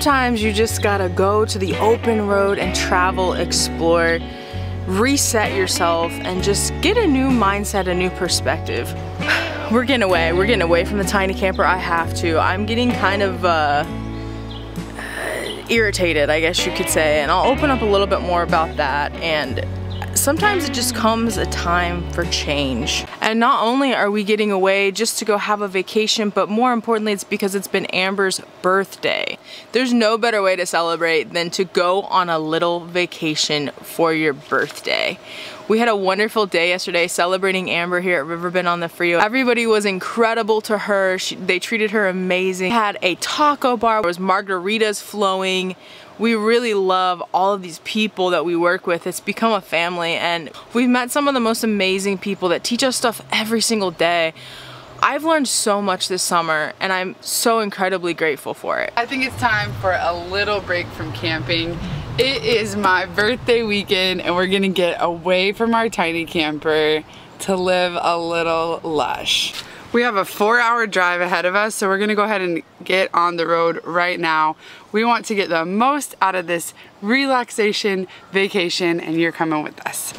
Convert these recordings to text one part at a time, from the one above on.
Sometimes you just gotta go to the open road and travel, explore, reset yourself, and just get a new mindset, a new perspective. We're getting away from the tiny camper. I have to. I'm getting kind of irritated, I guess you could say, and I'll open up a little bit more about that. And sometimes it just comes a time for change. And not only are we getting away just to go have a vacation, but more importantly, it's because it's been Amber's birthday. There's no better way to celebrate than to go on a little vacation for your birthday. We had a wonderful day yesterday celebrating Amber here at Riverbend on the Frio. Everybody was incredible to her. They treated her amazing. We had a taco bar. There was margaritas flowing. We really love all of these people that we work with. It's become a family, and we've met some of the most amazing people that teach us stuff every single day. I've learned so much this summer, and I'm so incredibly grateful for it. I think it's time for a little break from camping. It is my birthday weekend, and we're gonna get away from our tiny camper to live a little lush. We have a 4-hour drive ahead of us, so we're gonna go ahead and get on the road right now. We want to get the most out of this relaxation vacation, and you're coming with us.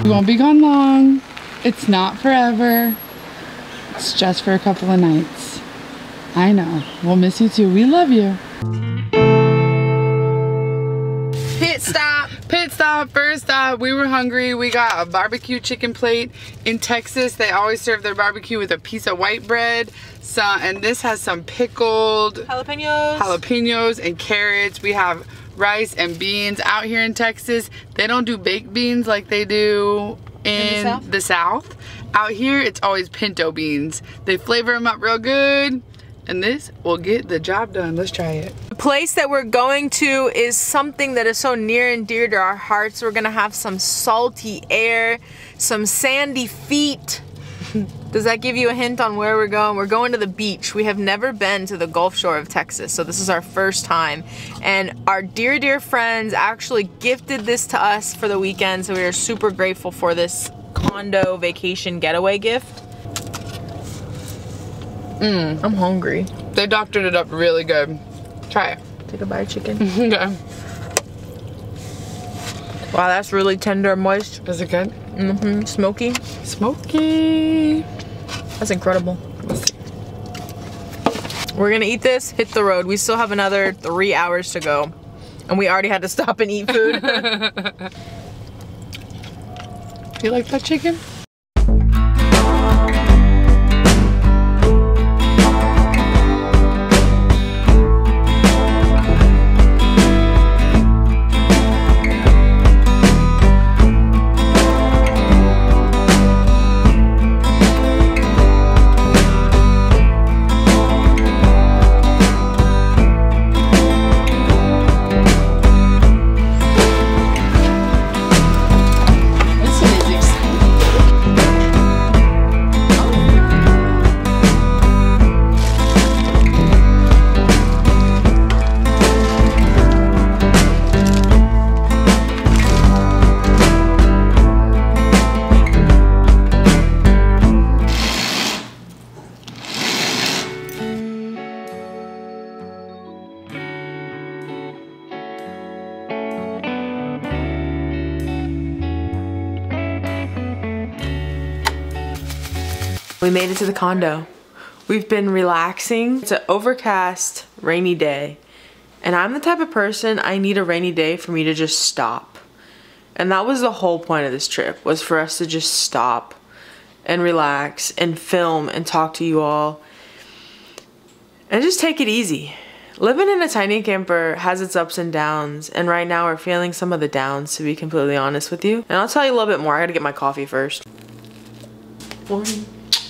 We won't be gone long. It's not forever. It's just for a couple of nights. I know. We'll miss you too. We love you. Pit stop. Pit stop, first stop. We were hungry. We got a barbecue chicken plate. In Texas, they always serve their barbecue with a piece of white bread. And this has some pickled jalapenos and carrots. We have rice and beans. Out here in Texas, they don't do baked beans like they do in the South. Out here, it's always pinto beans. They flavor them up real good, and this will get the job done. Let's try it. The place that we're going to is something that is so near and dear to our hearts. We're gonna have some salty air, some sandy feet. Does that give you a hint on where we're going? We're going to the beach. We have never been to the Gulf Shore of Texas, so this is our first time. And our dear, dear friends actually gifted this to us for the weekend, so we are super grateful for this condo vacation getaway gift. I'm hungry. They doctored it up really good. Try it. Take a bite of chicken. Okay. Wow, that's really tender and moist. Is it good? Mm-hmm. Smoky. Smoky. That's incredible. We're gonna eat this, hit the road. We still have another 3 hours to go, and we already had to stop and eat food. You like that chicken? We made it to the condo. We've been relaxing. It's an overcast, rainy day. And I'm the type of person, I need a rainy day for me to just stop. And that was the whole point of this trip, was for us to just stop and relax and film and talk to you all. And just take it easy. Living in a tiny camper has its ups and downs, and right now we're feeling some of the downs, to be completely honest with you. And I'll tell you a little bit more. I gotta get my coffee first. Morning.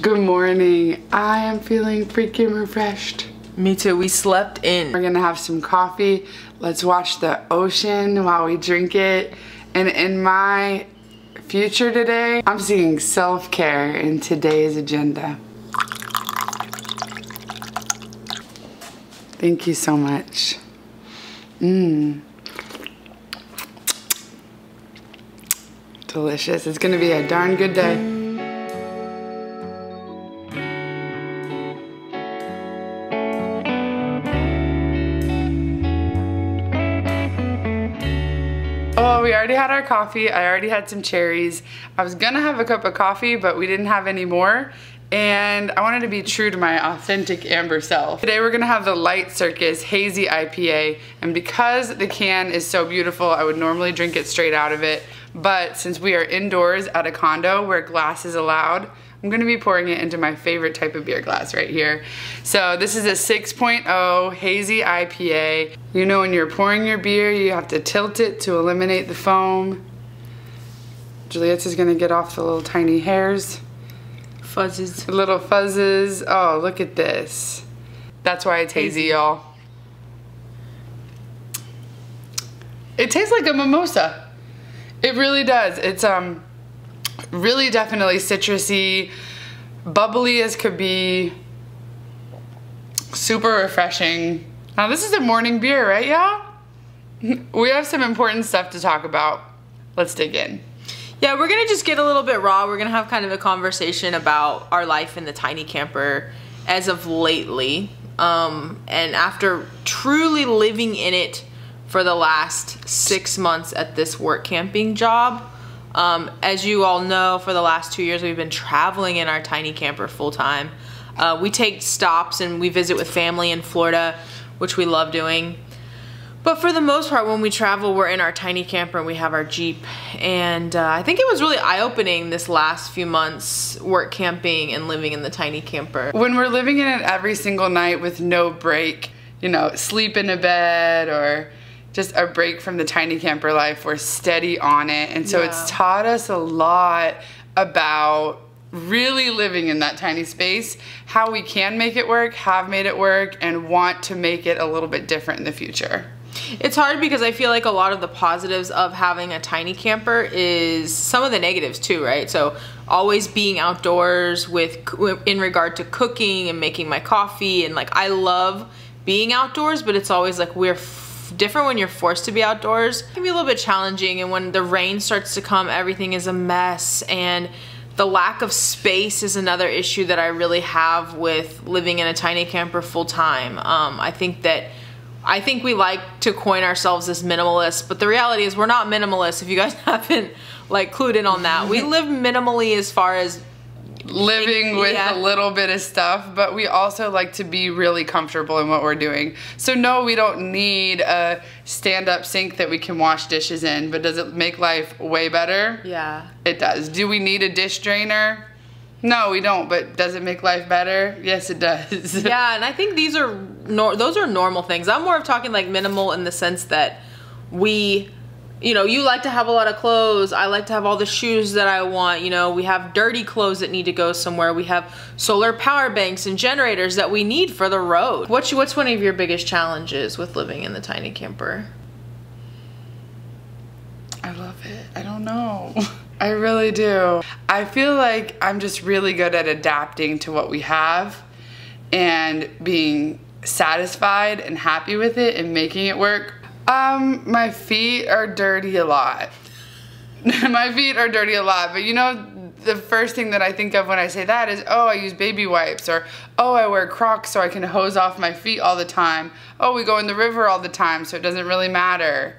Good morning. I am feeling freaking refreshed. Me too. We slept in. We're gonna have some coffee. Let's watch the ocean while we drink it. And in my future today, I'm seeing self-care in today's agenda. Thank you so much. Delicious. It's gonna be a darn good day. Oh, we already had our coffee. I already had some cherries. I was gonna have a cup of coffee, but we didn't have any more. And I wanted to be true to my authentic Amber self. Today we're gonna have the Light Circus Hazy IPA. And because the can is so beautiful, I would normally drink it straight out of it. But since we are indoors at a condo where glass is allowed, I'm gonna be pouring it into my favorite type of beer glass right here. So this is a 6.0 Hazy IPA. You know, when you're pouring your beer, you have to tilt it to eliminate the foam. Giulietta's gonna get off the little tiny hairs. Fuzzes. Little fuzzes. Oh, look at this. That's why it's hazy, y'all. It tastes like a mimosa. It really does. It's really definitely citrusy, bubbly as could be, super refreshing. Now this is a morning beer, right, y'all? We have some important stuff to talk about. Let's dig in. Yeah, we're gonna just get a little bit raw. We're gonna have kind of a conversation about our life in the tiny camper as of lately. And after truly living in it for the last 6 months at this work camping job, as you all know, for the last 2 years, we've been traveling in our tiny camper full time. We take stops and we visit with family in Florida, which we love doing. But for the most part, when we travel, we're in our tiny camper and we have our Jeep. And I think it was really eye-opening this last few months, work camping and living in the tiny camper. When we're living in it every single night with no break, you know, sleep in a bed or just a break from the tiny camper life, we're steady on it. And so it's taught us a lot about really living in that tiny space, how we can make it work, have made it work, and want to make it a little bit different in the future. It's hard because I feel like a lot of the positives of having a tiny camper is some of the negatives too, right? So always being outdoors in regard to cooking and making my coffee, and like I love being outdoors, but it's always like we're different when you're forced to be outdoors. It can be a little bit challenging, and when the rain starts to come, everything is a mess, and the lack of space is another issue that I really have with living in a tiny camper full time. I think we like to coin ourselves as minimalists, but the reality is we're not minimalists. If you guys haven't like clued in on that, we live minimally as far as living with a little bit of stuff, but we also like to be really comfortable in what we're doing. So no, we don't need a stand-up sink that we can wash dishes in, but does it make life way better? Yeah. It does. Do we need a dish drainer? No, we don't, but does it make life better? Yes, it does. Yeah, and I think those are normal things. I'm more of talking like minimal in the sense that you know, you like to have a lot of clothes. I like to have all the shoes that I want. You know, we have dirty clothes that need to go somewhere. We have solar power banks and generators that we need for the road. What's one of your biggest challenges with living in the tiny camper? I love it. I don't know. I really do. I feel like I'm just really good at adapting to what we have and being satisfied and happy with it and making it work. My feet are dirty a lot. My feet are dirty a lot, but you know, the first thing that I think of when I say that is, oh, I use baby wipes, or oh, I wear Crocs so I can hose off my feet all the time. Oh, we go in the river all the time, so it doesn't really matter.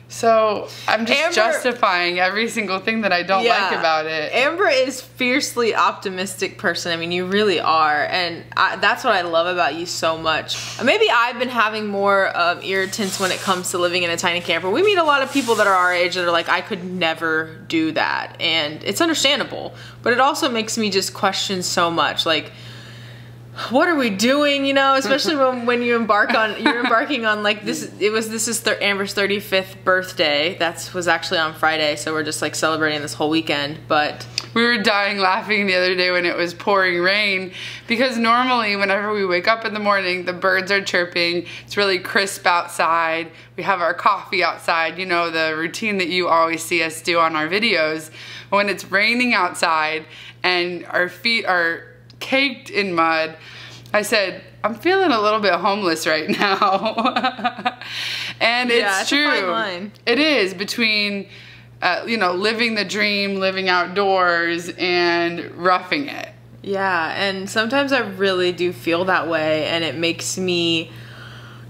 So I'm just justifying every single thing that I don't like about it. Amber is fiercely optimistic person. I mean, you really are. And that's what I love about you so much. Maybe I've been having more irritants when it comes to living in a tiny camper. We meet a lot of people that are our age that are like, I could never do that. And it's understandable. But it also makes me just question so much. Like, what are we doing, you know, especially when you're embarking on like this is Amber's 35th birthday. Was actually on Friday, so we're just like celebrating this whole weekend. But we were dying laughing the other day when it was pouring rain, because normally whenever we wake up in the morning, the birds are chirping, it's really crisp outside, we have our coffee outside, you know, the routine that you always see us do on our videos. When it's raining outside and our feet are caked in mud, I said, I'm feeling a little bit homeless right now. And it's true. It's a fine line. It is, between you know, living the dream, living outdoors, and roughing it. Yeah, and sometimes I really do feel that way, and it makes me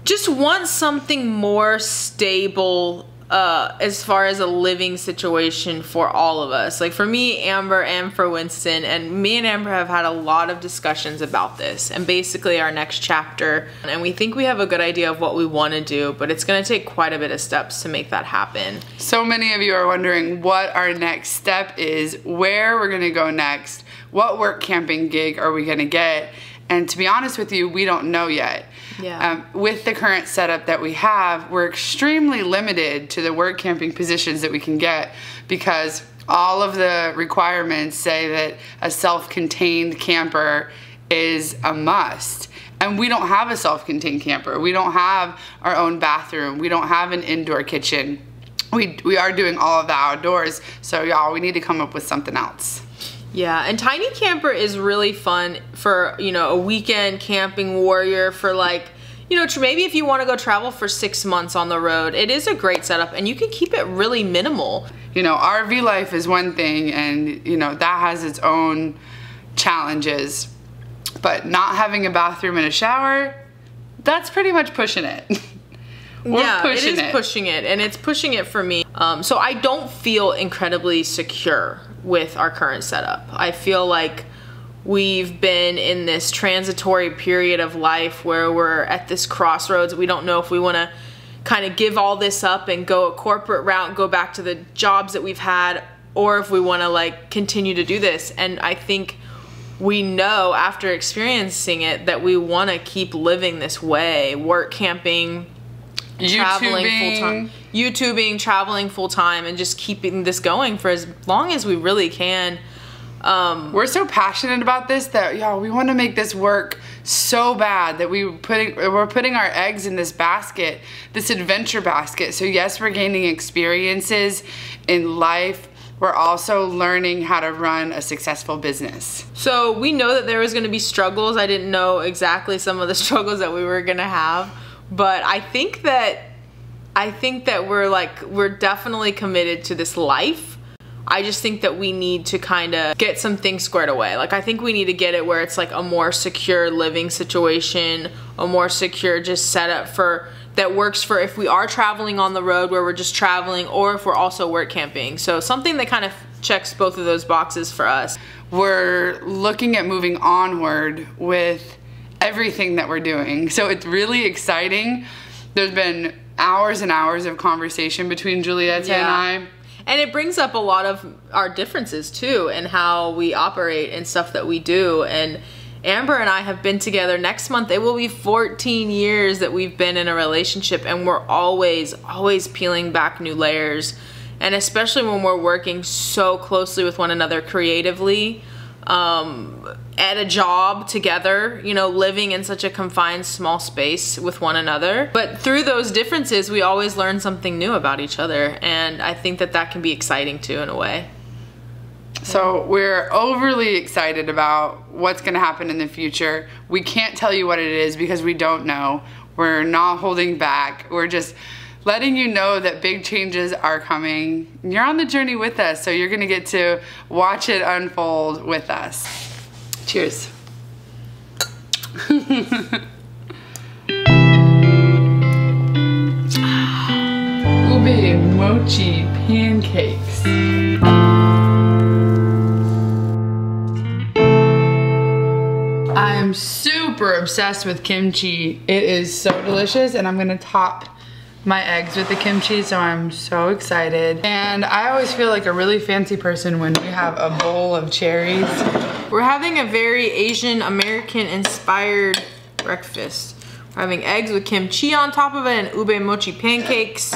just want something more stable as far as a living situation for all of us. Like for me, Amber, and for Winston, and me and Amber have had a lot of discussions about this and basically our next chapter, and we think we have a good idea of what we want to do, but it's going to take quite a bit of steps to make that happen. So many of you are wondering what our next step is, where we're going to go next, what work camping gig are we going to get, and to be honest with you, we don't know yet. Yeah. With the current setup that we have, we're extremely limited to the work camping positions that we can get because all of the requirements say that a self-contained camper is a must. And we don't have a self-contained camper. We don't have our own bathroom. We don't have an indoor kitchen. We are doing all of the outdoors. So y'all, we need to come up with something else. Yeah, and tiny camper is really fun for, you know, a weekend camping warrior for like, you know, maybe if you want to go travel for 6 months on the road. It is a great setup and you can keep it really minimal. You know, RV life is one thing and, you know, that has its own challenges. But not having a bathroom and a shower, that's pretty much pushing it. Yeah, it is pushing it, and it's pushing it for me. So I don't feel incredibly secure with our current setup. I feel like we've been in this transitory period of life where we're at this crossroads. We don't know if we want to kind of give all this up and go a corporate route and go back to the jobs that we've had, or if we want to like continue to do this. And I think we know after experiencing it that we want to keep living this way, work camping, traveling full-time, YouTubing, traveling full-time, and just keeping this going for as long as we really can. We're so passionate about this that, y'all, we want to make this work so bad that we're putting our eggs in this basket, this adventure basket. So yes, we're gaining experiences in life. We're also learning how to run a successful business. So we know that there was going to be struggles. I didn't know exactly some of the struggles that we were going to have. But I think that we're definitely committed to this life. I just think that we need to kind of get some things squared away. Like I think we need to get it where it's like a more secure living situation, a more secure just setup for that works for if we are traveling on the road where we're just traveling, or if we're also work camping. So something that kind of checks both of those boxes for us. We're looking at moving onward with everything that we're doing. So it's really exciting. There's been hours and hours of conversation between Giulietta and I. And it brings up a lot of our differences too, and how we operate and stuff that we do. And Amber and I have been together. Next month, it will be 14 years that we've been in a relationship, and we're always peeling back new layers. And especially when we're working so closely with one another creatively, at a job together, you know, living in such a confined small space with one another. But through those differences, we always learn something new about each other, and I think that that can be exciting too in a way. So we're overly excited about what's going to happen in the future. We can't tell you what it is because we don't know. We're not holding back. We're just letting you know that big changes are coming. You're on the journey with us, so you're going to get to watch it unfold with us. Cheers. Ube mochi pancakes. I am super obsessed with kimchi. It is so delicious, and I'm gonna top my eggs with the kimchi, so I'm so excited. And I always feel like a really fancy person when we have a bowl of cherries. We're having a very Asian American inspired breakfast. We're having eggs with kimchi on top of it and ube mochi pancakes.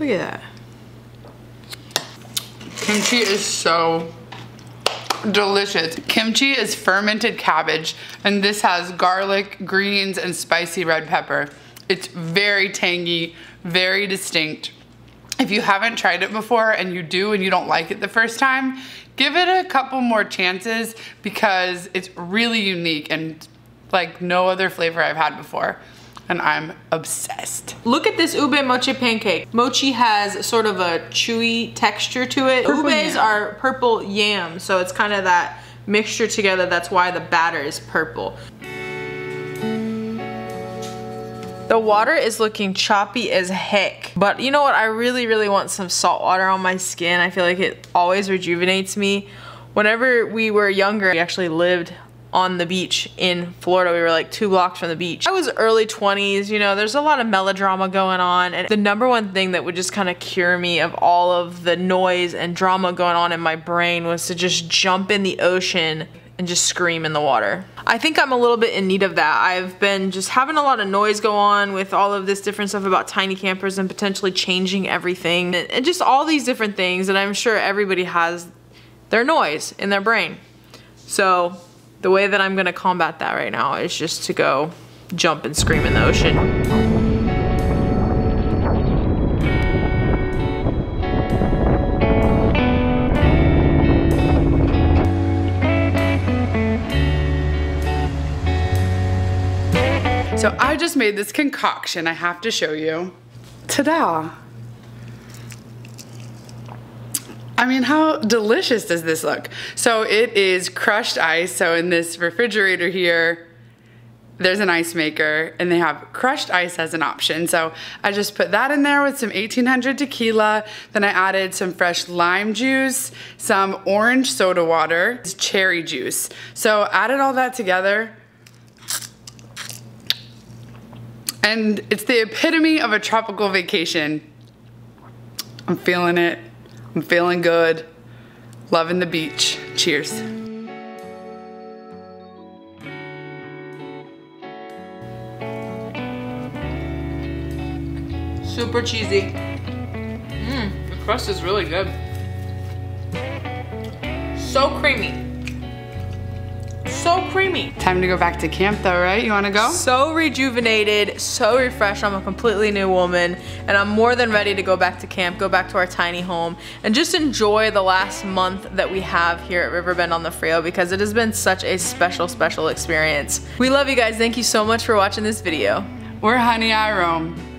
Look at that. Kimchi is so delicious. Kimchi is fermented cabbage, and this has garlic, greens, and spicy red pepper. It's very tangy, very distinct. If you haven't tried it before and you do and you don't like it the first time, give it a couple more chances because it's really unique and like no other flavor I've had before. and I'm obsessed. Look at this ube mochi pancake. Mochi has sort of a chewy texture to it. Purple Ubes yam. are purple yam, so it's kind of that mixture together. That's why the batter is purple. The water is looking choppy as heck, but you know what? I really want some salt water on my skin. I feel like it always rejuvenates me. Whenever we were younger, we actually lived on the beach in Florida. We were like 2 blocks from the beach. I was early 20s, you know, there's a lot of melodrama going on, and the number one thing that would just kind of cure me of all of the noise and drama going on in my brain was to just jump in the ocean and just scream in the water. I think I'm a little bit in need of that. I've been just having a lot of noise go on with all of this different stuff about tiny campers and potentially changing everything and just all these different things, and I'm sure everybody has their noise in their brain. So the way that I'm gonna combat that right now is just to go jump and scream in the ocean. So I just made this concoction I have to show you. Ta-da! I mean, how delicious does this look? So it is crushed ice. So in this refrigerator here, there's an ice maker and they have crushed ice as an option. So I just put that in there with some 1800 tequila. Then I added some fresh lime juice, some orange soda water, cherry juice. So added all that together. And it's the epitome of a tropical vacation. I'm feeling it. I'm feeling good. Loving the beach. Cheers. Super cheesy. The crust is really good. So creamy. So creamy. Time to go back to camp though, right? You wanna go? So rejuvenated, so refreshed. I'm a completely new woman, and I'm more than ready to go back to camp, go back to our tiny home, and just enjoy the last month that we have here at Riverbend on the Frio, because it has been such a special experience. We love you guys. Thank you so much for watching this video. We're Honey I Roam.